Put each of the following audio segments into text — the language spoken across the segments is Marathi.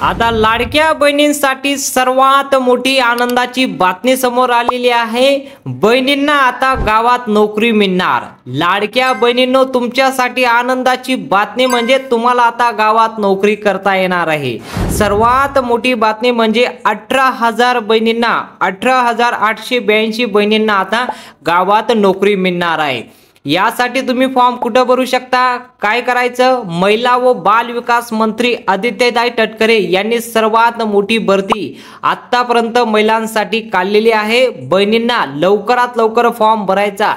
आता लाडक्या बहिणींसाठी सर्वात मोठी आनंदाची बातमी समोर आलेली आहे। बहिणींना आता गावात नोकरी मिळणार। लाडक्या बहिणींनो, तुमच्यासाठी आनंदाची बातमी म्हणजे तुम्हाला आता गावात नोकरी करता येणार आहे। सर्वात मोठी बातमी म्हणजे 18,000 बहिणींना 18,882 बहिणींना आता गावात नोकरी मिळणार आहे। यासाठी तुम्ही फॉर्म कुठे भरू शकता, काय करायचं? महिला व बाल विकास मंत्री आदित्यताई तटकरे यांनी सर्वात मोठी भरती आतापर्यंत महिलांसाठी काढलेली आहे। बहिणींना लवकरात लवकर फॉर्म भरायचा।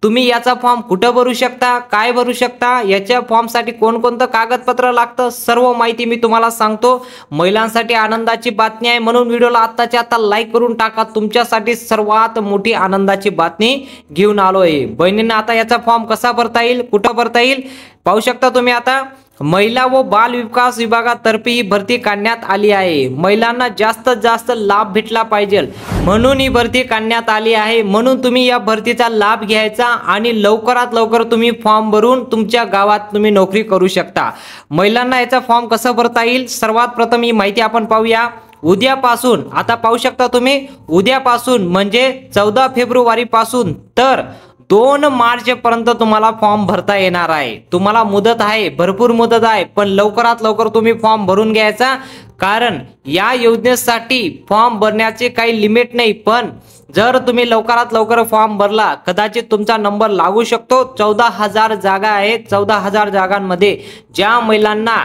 तुम्ही याचा फॉर्म कुठे भरू शकता, काय भरू शकता, याच्या फॉर्मसाठी कोणकोणतं कागदपत्र लागतं, सर्व माहिती मी तुम्हाला सांगतो। महिलांसाठी आनंदाची बातमी आहे म्हणून व्हिडिओला आत्ताच्या आता लाईक करून टाका। तुमच्यासाठी सर्वात मोठी आनंदाची बातमी घेऊन आलोय। बहिणींना आता याचा फॉर्म कसा भरता येईल, कुठे भरता येईल पाहू शकता तुम्ही। आता महिला व बाल विकास विभागातर्फे ही भरती काढण्यात आली आहे। महिलांना जास्तीत जास्त लाभ भेटला पाहिजे म्हणून ही भरती काढण्यात आली आहे। म्हणून तुम्ही या भरतीचा लाभ घ्यायचा आणि लवकरात लवकर तुम्ही फॉर्म भरून तुमच्या गावात तुम्ही नोकरी करू शकता। महिलांना याचा फॉर्म कसा भरता येईल, सर्वात प्रथम ही माहिती आपण पाहूया। उद्यापासून आता पाहू शकता तुम्ही, उद्यापासून म्हणजे 14 फेब्रुवारी पासून तर 2 मार्च पर्यंत तुम्हाला फॉर्म भरता येणार आहे। तुम्हाला मुदत आहे, भरपूर मुदत आहे, पण लवकरात लवकर तुम्ही फॉर्म भरून घ्यायचा। कारण या योजनेसाठी फॉर्म भरण्याचे काही लिमिट नाही, पण जर तुम्ही लवकरात लवकर फॉर्म भरला कदाचित तुमचा नंबर लागू शकतो। 14,000 जागा आहेत। 14,000 जागांमध्ये ज्या महिलांना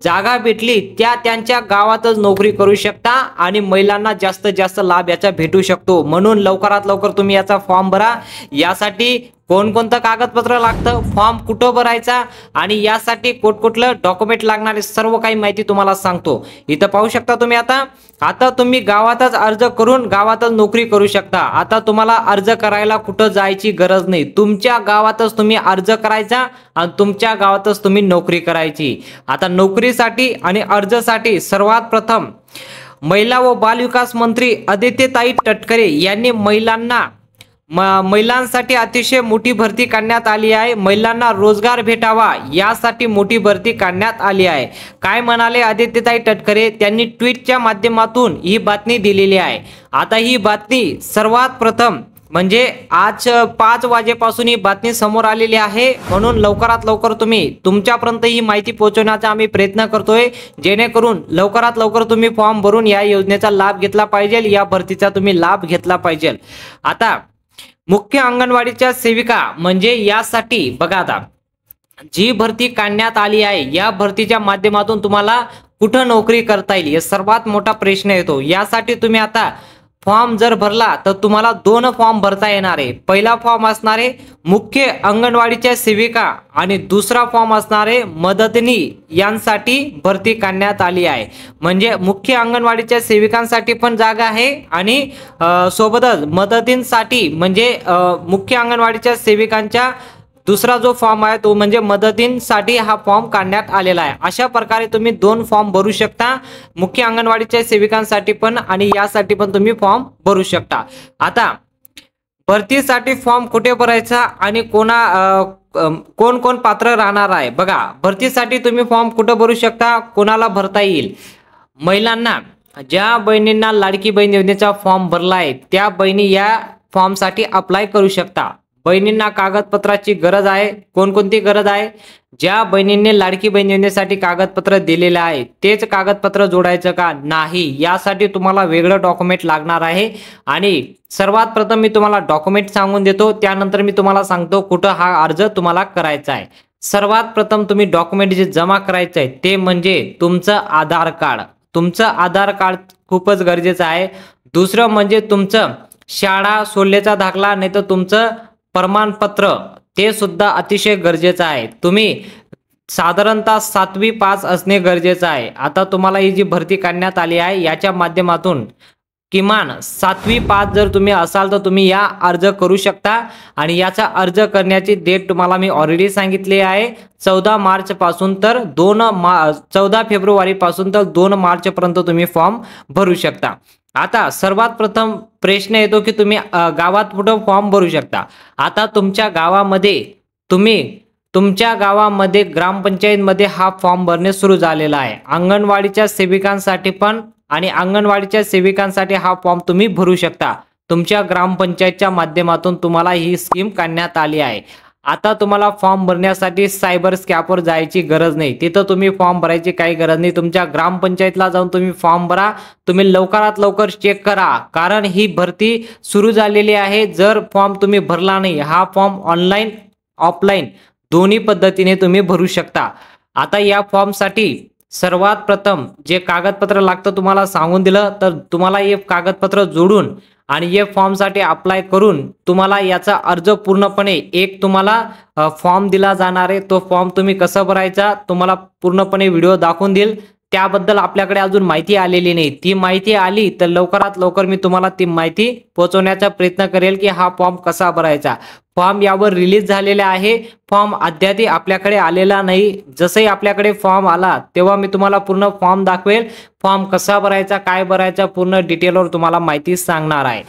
जागा भेटली त्या त्यांच्या गावातच नोकरी करू शकता आणि महिलांना जास्तीत जास्त लाभ याचा भेटू शकतो। म्हणून लवकरात लवकर तुम्ही याचा फॉर्म भरा। यासाठी कोणकोणतं कागदपत्र लागतं, फॉर्म कुठं भरायचा आणि यासाठी कोणकोणतं डॉक्युमेंट लागणार, सर्व काही माहिती तुम्हाला सांगतो। इथं पाहू शकता तुम्ही। आता तुम्ही गावातच अर्ज करून गावातच नोकरी करू शकता। आता तुम्हाला अर्ज करायला कुठं जायची गरज नाही, तुमच्या गावातच तुम्ही अर्ज करायचा आणि तुमच्या गावातच तुम्ही नोकरी करायची। आता नोकरीसाठी आणि अर्जासाठी सर्वात प्रथम महिला व बाल विकास मंत्री आदित्यताई तटकरे यांनी महिलांसाठी अतिशय मोठी भरती काढण्यात आली आहे। महिलांना रोजगार भेटावा यासाठी मोठी भरती काढण्यात आली आहे। काय म्हणाले आदित्यताई तटकरे, त्यांनी ट्विटच्या माध्यमातून ही बातमी दिलेली आहे। आता ही बातमी सर्वात प्रथम म्हणजे आज 5 वाजेपासून ही बातमी समोर आलेली आहे। म्हणून लवकरात लवकर तुम्ही तुमच्यापर्यंत ही माहिती पोहोचवण्याचा आम्ही प्रयत्न करतोय, जेणेकरून लवकरात लवकर तुम्ही फॉर्म भरून या योजनेचा लाभ घेतला पाहिजे, या भरतीचा तुम्ही लाभ घेतला पाहिजे। आता मुख्य अंगणवाडीच्या सेविका म्हणजे यासाठी बघा, आता जी भरती काढण्यात आली आहे या भरतीच्या माध्यमातून तुम्हाला कुठं नोकरी करता येईल, हे सर्वात मोठा प्रश्न येतो। यासाठी तुम्ही आता फॉर्म जर भरला तर तुम्हाला 2 फॉर्म भरता येणार आहे। पहिला फॉर्म असणार आहे मुख्य अंगणवाडीच्या सेविका आणि दुसरा फॉर्म असणार आहे मदतनी यांसाठी भरती काढण्यात आली आहे। म्हणजे मुख्य अंगणवाडीच्या सेविकांसाठी पण जागा आहे आणि सोबतच मदतींसाठी म्हणजे मुख्य अंगणवाडीच्या सेविकांच्या दुसरा जो फॉर्म आहे तो म्हणजे मदतींसाठी हा फॉर्म काढण्यात आलेला आहे। अशा प्रकारे तुम्ही 2 फॉर्म भरू शकता, मुख्य अंगणवाडीच्या सेविकांसाठी पण आणि यासाठी पण तुम्ही फॉर्म भरू शकता। आता भरतीसाठी फॉर्म कुठे भरायचा आणि कोण कोण पात्र राहणार आहे बघा। भरतीसाठी तुम्ही फॉर्म कुठे भरू शकता, कोणाला भरता येईल? महिलांना, ज्या बहिणींना लाडकी बहीण योजनेचा फॉर्म भरला आहे त्या बहिणी या फॉर्मसाठी अप्लाय करू शकता। बहिणींना कागदपत्राची गरज आहे, कोणकोणती गरज आहे? ज्या बहिणींनी लाडकी बहीण योजनेसाठी कागदपत्र दिलेले आहे तेच कागदपत्र जोडायचं का नाही, यासाठी तुम्हाला वेगळं डॉक्युमेंट लागणार आहे। आणि सर्वात प्रथम मी तुम्हाला डॉक्युमेंट सांगून देतो, त्यानंतर मी तुम्हाला सांगतो कुठं हा अर्ज तुम्हाला करायचा आहे। सर्वात प्रथम तुम्ही डॉक्युमेंट जे जमा करायचं आहे ते म्हणजे तुमचं आधार कार्ड। तुमचं आधार कार्ड खूपच गरजेचं आहे। दुसरं म्हणजे तुमचं शाळा सोडल्याचा दाखला नाही तर तुमचं प्रमाणपत्र, ते सुद्धा अतिशय गरजेचं आहे। तुम्ही साधारणतः 7वी पास असणे गरजेचं आहे। आता तुम्हाला ही जी भरती काढण्यात आली आहे याच्या माध्यमातून किमान 7वी पास जर तुम्ही असाल तर तुम्ही या अर्ज करू शकता। आणि याचा अर्ज करण्याची डेट तुम्हाला मी ऑलरेडी सांगितली आहे, 14 मार्च पासून तर 14 फेब्रुवारी पासून तर 2 मार्च पर्यंत तुम्ही फॉर्म भरू शकता। आता सर्वात प्रथम प्रश्न येतो की तुम्ही गावात कुठं फॉर्म भरू शकता। आता तुमच्या गावामध्ये तुम्ही तुमच्या गावामध्ये ग्रामपंचायतमध्ये हा फॉर्म भरणे सुरू झालेला आहे। अंगणवाडीच्या सेविकांसाठी पण आणि अंगणवाडीच्या सेविकांसाठी हा फॉर्म तुम्ही भरू शकता। तुमच्या ग्रामपंचायतच्या माध्यमातून तुम्हाला ही स्कीम काढण्यात आली आहे। आता तुम्हाला फॉर्म भरण्यासाठी सायबर स्कॅपवर जायची गरज नाही। तिथं तुम्ही फॉर्म भरायची काही गरज नाही। तुमच्या ग्रामपंचायतला जाऊन तुम्ही फॉर्म भरा। तुम्ही लवकरात लवकर चेक करा, कारण ही भरती सुरू झालेली आहे। जर फॉर्म तुम्ही भरला नाही, हा फॉर्म ऑनलाईन ऑफलाईन दोन्ही पद्धतीने तुम्ही भरू शकता। आता या फॉर्मसाठी सर्वात प्रथम जे कागदपत्र लागतं तुम्हाला सांगून दिलं, तर तुम्हाला हे कागदपत्र जोडून आणि हे फॉर्मसाठी अप्लाय करून तुम्हाला याचा अर्ज पूर्णपणे एक तुम्हाला फॉर्म दिला जाणार आहे। तो फॉर्म तुम्ही कसा भरायचा तुम्हाला पूर्णपणे व्हिडिओ दाखवून देईल। त्याबद्दल आपल्याकडे अजून माहिती आलेली नाही। ती माहिती आली तर लवकरात लवकर मी तुम्हाला ती माहिती पोहोचवण्याचा प्रयत्न करेल की हा फॉर्म कसा भरायचा। फॉर्म यावर रिलीज झालेला आहे। फॉर्म अद्याप आपल्याकडे आलेला नाही। जसंही आपल्याकडे फॉर्म आला तेव्हा मी तुम्हाला पूर्ण फॉर्म दाखवेल। फॉर्म कसा भरायचा, काय भरायचा, पूर्ण डिटेलवर तुम्हाला माहिती सांगणार आहे।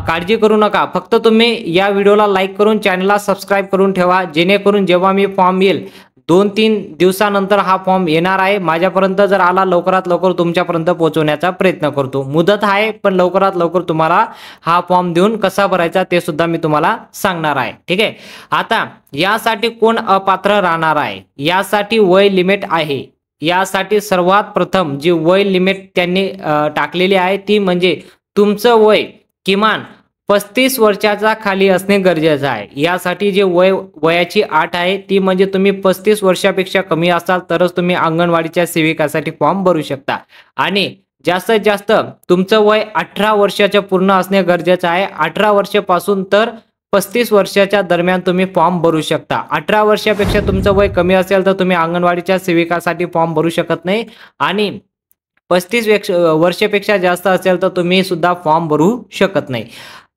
काळजी करू नका, फक्त तुम्ही या व्हिडिओला लाईक करून चॅनलला सबस्क्राईब करून ठेवा, जेणेकरून जेव्हा मी फॉर्म येईल 2-3 दिवसानंतर हा फॉर्म येणार आहे माझ्यापर्यंत। जर आला लवकरात लवकर तुमच्यापर्यंत पोहोचवण्याचा प्रयत्न करतो। मुदत आहे पण लवकरात लवकर तुम्हाला हा फॉर्म देऊन कसा भरायचा ते सुद्धा मी तुम्हाला सांगणार आहे। ठीक आहे। आता यासाठी कोण अपात्र राहणार आहे, यासाठी वय लिमिट आहे। यासाठी सर्वात प्रथम जी वय लिमिट त्यांनी टाकलेली आहे ती म्हणजे तुमचं वय किमान 35 वर्षाचा खाली असणे गरजेचं आहे। यासाठी जे वयाची अट आहे ती म्हणजे तुम्ही 35 वर्षापेक्षा कमी असाल तरच तुम्ही अंगणवाडीच्या सेविकासाठी फॉर्म भरू शकता। आणि जास्तीत जास्त तुमचं वय 18 वर्षाच्या पूर्ण असणे गरजेचं आहे। 18 वर्षापासून तर 35 वर्षाच्या दरम्यान तुम्ही फॉर्म भरू शकता। 18 वर्षापेक्षा तुमचं वय कमी असेल तर तुम्ही अंगणवाडीच्या सेविकासाठी फॉर्म भरू शकत नाही, आणि 35 वर्षापेक्षा जास्त असेल तर तुम्ही सुद्धा फॉर्म भरू शकत नाही।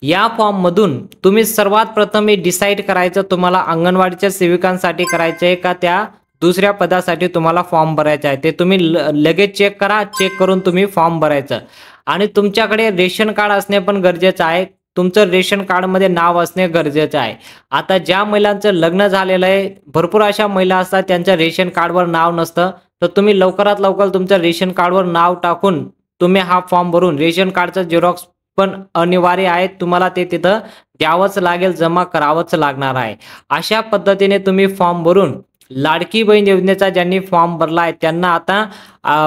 या फॉर्म मधून तुम्ही सर्वात प्रथम डिसाईड करायचं तुम्हाला अंगणवाडीच्या सेविकांसाठी करायचं आहे का त्या दुसऱ्या पदासाठी तुम्हाला फॉर्म भरायचा आहे। ते तुम्ही लगेच चेक करा। चेक करून तुम्ही फॉर्म भरायचं। आणि तुमच्याकडे रेशन कार्ड असणे पण गरजेचं आहे। तुमचं रेशन कार्डमध्ये नाव असणे गरजेचं आहे। आता ज्या महिलांचं लग्न झालेलं आहे, भरपूर अशा महिला असतात त्यांच्या रेशन कार्डवर नाव नसतं, तर तुम्ही लवकरात लवकर तुमच्या रेशन कार्डवर नाव टाकून तुम्ही हा फॉर्म भरून, रेशन कार्डचा झेरॉक्स पण अनिवार्य आहे, तुम्हाला ते तिथं द्यावंच लागेल, जमा करावंच लागणार आहे। अशा पद्धतीने तुम्ही फॉर्म भरून लाडकी बहीण योजनेचा ज्यांनी फॉर्म भरला आहे त्यांना आता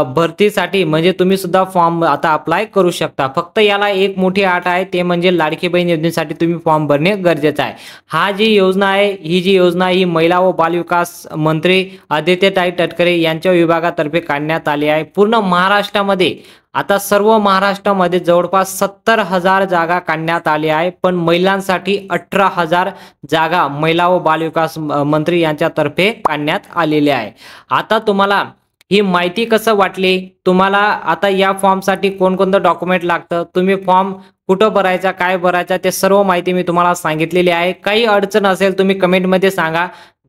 भरतीसाठी म्हणजे तुम्ही सुद्धा फॉर्म आता अप्लाय करू शकता। फक्त याला एक मोठी अट आहे, ते म्हणजे लाडकी बहीण योजनेसाठी तुम्ही फॉर्म भरणे गरजेचं आहे। हा जी योजना आहे ही योजना ही महिला व बालविकास मंत्री आदित्यताई तटकरे यांच्या विभागातर्फे काढण्यात आली आहे। पूर्ण महाराष्ट्रामध्ये आता सर्व महाराष्ट्रामध्ये जवळपास 70,000 जागा काढण्यात आली आहे, पण महिलांसाठी 18,000 जागा महिला व बालविकास मंत्री यांच्यातर्फे काढण्यात आलेली आहे। आता तुम्हाला ही माहिती कसं वाटली, तुम्हाला आता या फॉर्मसाठी कोणकोणतं डॉक्युमेंट लागतं, तुम्ही फॉर्म कुठं भरायचा, काय भरायचा, ते सर्व माहिती मी तुम्हाला सांगितलेली आहे। काही अडचण असेल तुम्ही कमेंटमध्ये सांगा।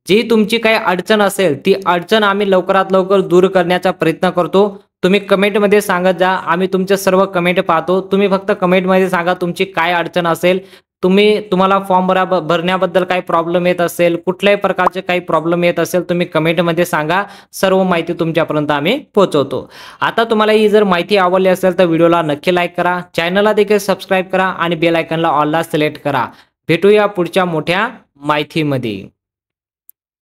जी तुमची काही अडचण असेल ती अडचण आम्ही लवकरात लवकर दूर करण्याचा प्रयत्न करतो। तुम्ही कमेंटमध्ये सांगत जा, आम्ही तुमचे सर्व कमेंट पाहतो। तुम्ही फक्त कमेंटमध्ये सांगा तुमची काय अडचण असेल, तुम्हाला फॉर्म भरण्याबद्दल काही प्रॉब्लेम येत असेल, कुठल्याही प्रकारचे काही प्रॉब्लेम येत असेल तुम्ही कमेंटमध्ये सांगा। सर्व माहिती तुमच्यापर्यंत आम्ही पोहोचवतो। आता तुम्हाला ही जर माहिती आवडली असेल तर व्हिडिओला नक्की लाईक करा, चॅनलला देखील सबस्क्राईब करा आणि बेल आयकॉनला ऑलला सिलेक्ट करा। भेटूया पुढच्या मोठ्या माहितीमध्ये।